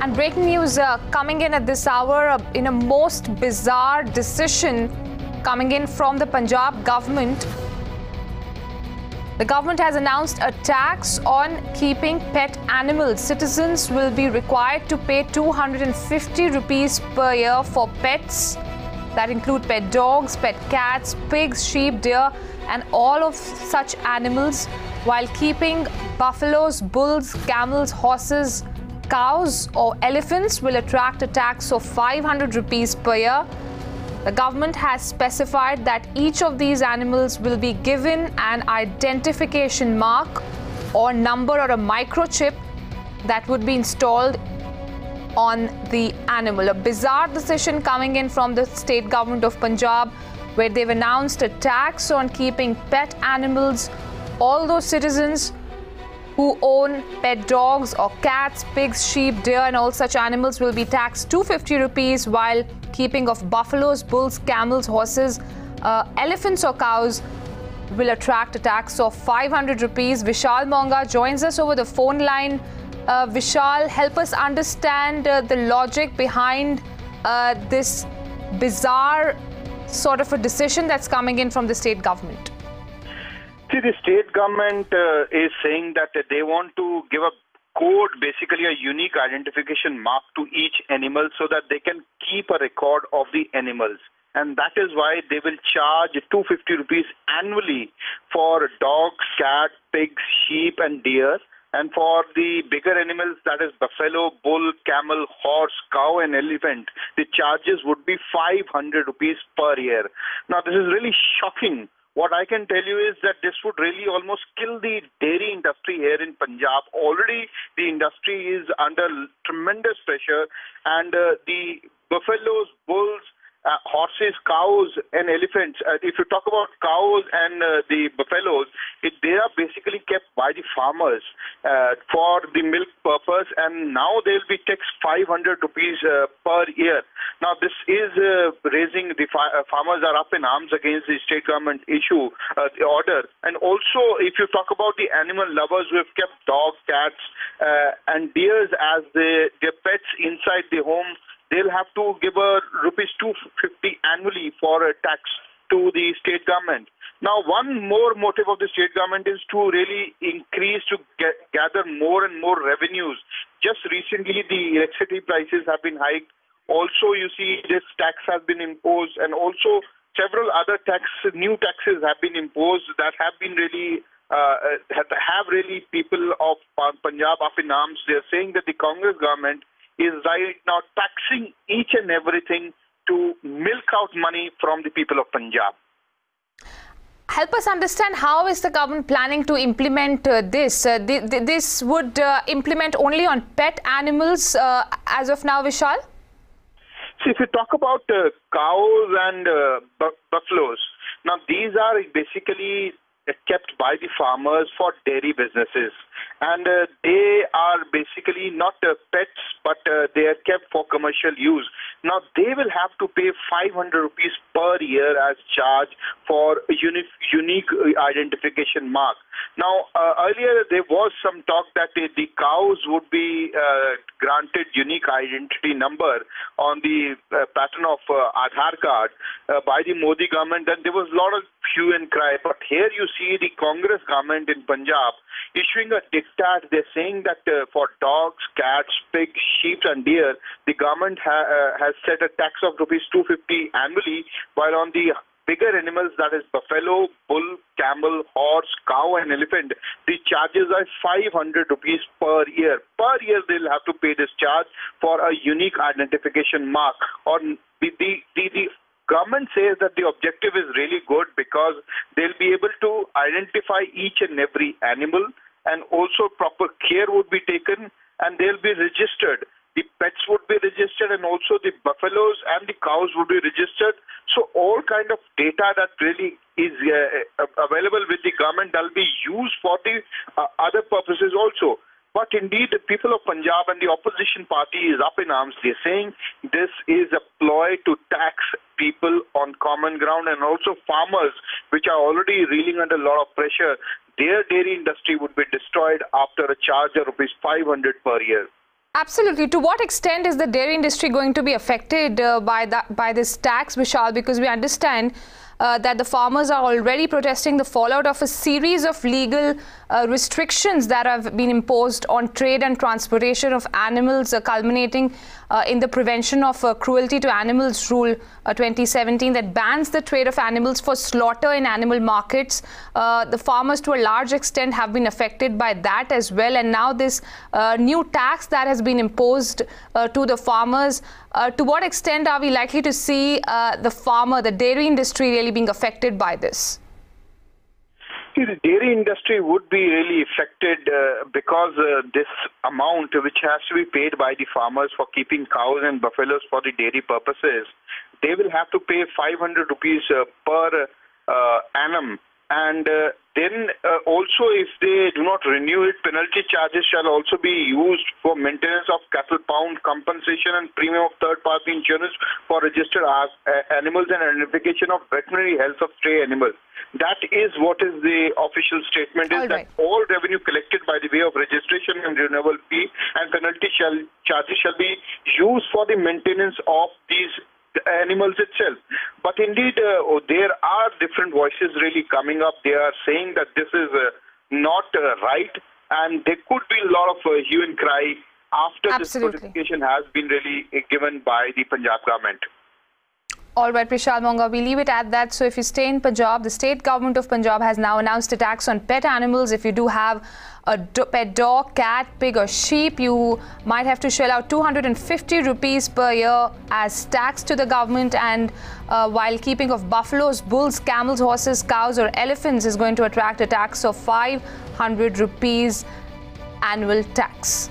And breaking news coming in at this hour in a most bizarre decision coming in from the Punjab government. The government has announced a tax on keeping pet animals. Citizens will be required to pay 250 rupees per year for pets that include pet dogs, pet cats, pigs, sheep, deer and all of such animals, while keeping buffaloes, bulls, camels, horses, cows or elephants will attract a tax of 500 rupees per year. The government has specified that each of these animals will be given an identification mark or number or a microchip that would be installed on the animal. A bizarre decision coming in from the state government of Punjab, where they've announced a tax on keeping pet animals. All those citizens who own pet dogs or cats, pigs, sheep, deer and all such animals will be taxed 250 rupees, while keeping of buffaloes, bulls, camels, horses, elephants or cows will attract a tax of 500 rupees. Vishal Monga joins us over the phone line. Vishal, help us understand the logic behind this bizarre sort of a decision that's coming in from the state government. See, the state government is saying that they want to give a code, basically a unique identification mark to each animal so that they can keep a record of the animals. And that is why they will charge 250 rupees annually for dogs, cats, pigs, sheep and deer. And for the bigger animals, that is buffalo, bull, camel, horse, cow and elephant, the charges would be 500 rupees per year. Now, this is really shocking. What I can tell you is that this would really almost kill the dairy industry here in Punjab. Already the industry is under tremendous pressure, and the buffaloes, bulls, horses, cows and elephants. If you talk about cows and the buffaloes, they are basically kept by the farmers for the milk purpose, and now they will be taxed 500 rupees per year. Now this is raising the farmers are up in arms against the state government issue, the order. And also, if you talk about the animal lovers who have kept dogs, cats and deers as their pets inside the home, they'll have to give a rupees 250 annually for a tax to the state government. Now, one more motive of the state government is to really increase, to gather more and more revenues. Just recently, the electricity prices have been hiked. Also, you see, this tax has been imposed, and also several other new taxes have been imposed that have been really have really people of Punjab up in arms. They're saying that the Congress government is right now taxing each and everything to milk out money from the people of Punjab. Help us understand, how is the government planning to implement this? This would implement only on pet animals as of now, Vishal? See, if you talk about cows and buffaloes, now these are basically kept by the farmers for dairy businesses, and they are basically not pets, but they are kept for commercial use. Now they will have to pay 500 rupees per year as charge for a unique identification mark. Now earlier there was some talk that the cows would be granted unique identity number on the pattern of Aadhaar card by the Modi government, and there was a lot of hue and cry. But here you see the Congress government in Punjab issuing a diktat. They're saying that for dogs, cats, pigs, sheep and deer, the government has set a tax of rupees 250 annually, while on the bigger animals, that is buffalo, bull, camel, horse, cow and elephant, the charges are 500 rupees per year. Per year they'll have to pay this charge for a unique identification mark. Or the government says that the objective is really good because they'll be able to identify each and every animal, and also proper care would be taken, and they'll be registered. The pets would be registered, and also the buffaloes and the cows would be registered. So all kind of data that really is available with the government that will be used for the other purposes also. But indeed, the people of Punjab and the opposition party is up in arms. They're saying this is a ploy to tax people on common ground, and also farmers, which are already reeling under a lot of pressure. Their dairy industry would be destroyed after a charge of rupees 500 per year. Absolutely. To what extent is the dairy industry going to be affected by this tax, Vishal? Because we understand that the farmers are already protesting the fallout of a series of legal restrictions that have been imposed on trade and transportation of animals, culminating in the Prevention of Cruelty to Animals Rule 2017 that bans the trade of animals for slaughter in animal markets. The farmers to a large extent have been affected by that as well. And now this new tax that has been imposed to the farmers, to what extent are we likely to see the dairy industry really being affected by this? See, the dairy industry would be really affected because this amount which has to be paid by the farmers for keeping cows and buffaloes for the dairy purposes, they will have to pay 500 rupees per annum. And then also if they do not renew it, penalty charges shall also be used for maintenance of cattle pound, compensation and premium of third-party insurance for registered animals and identification of veterinary health of stray animals. That is what is the official statement is that all revenue collected by the way of registration and renewal fee and penalty charges shall be used for the maintenance of these animals itself. But indeed, there are different voices really coming up. They are saying that this is not right, and there could be a lot of hue and cry after this notification has been really given by the Punjab government. All right, Prishal Monga, we leave it at that. So if you stay in Punjab, the state government of Punjab has now announced a tax on pet animals. If you do have a pet dog, cat, pig or sheep, you might have to shell out 250 rupees per year as tax to the government. And while keeping of buffaloes, bulls, camels, horses, cows or elephants is going to attract a tax of 500 rupees annual tax.